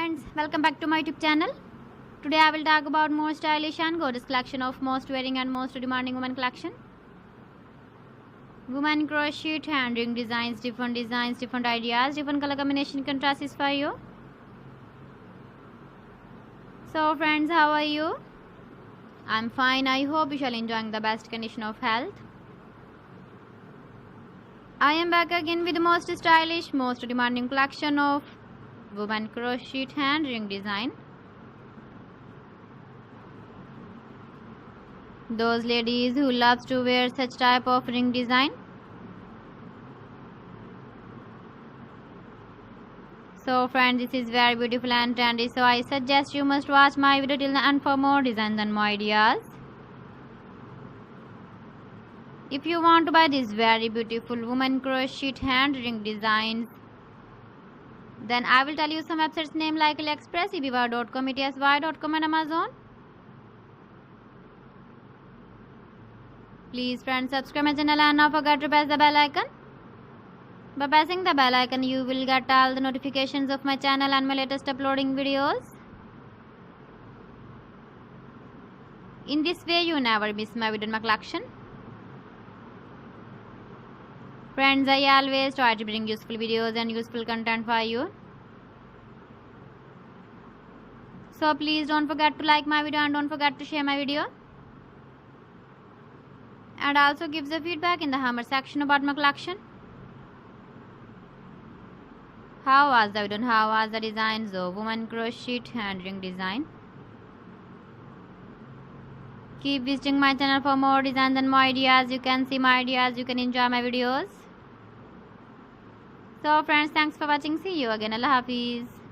friends, welcome back to my YouTube channel. Today I will talk about more stylish and gorgeous collection of most wearing and most demanding women collection. Women crochet hand ring designs, different ideas, different color combination contrasts for you. So friends, how are you? I'm fine. I hope you shall enjoying the best condition of health. I am back again with the most stylish, most demanding collection of women crochet hand ring design. Those ladies who loves to wear such type of ring design. So friends, this is very beautiful and trendy, so I suggest you must watch my video till the end for more designs and more ideas. If you want to buy these very beautiful women crochet hand ring designs, then I will tell you some websites name like AliExpress, eBay.com, ETSY.com and Amazon. Please friends, subscribe my channel and not forget to press the bell icon. By pressing the bell icon, you will get all the notifications of my channel and my latest uploading videos. In this way, you never miss my video in my collection. Friends, I always try to bring useful videos and useful content for you. So please don't forget to like my video and don't forget to share my video. And also give the feedback in the comment section about my collection. How was the video and how was the designs of women crochet hand ring design? Keep visiting my channel for more designs and more ideas. You can see my ideas, you can enjoy my videos. So friends, thanks for watching. See you again. Allah Hafiz.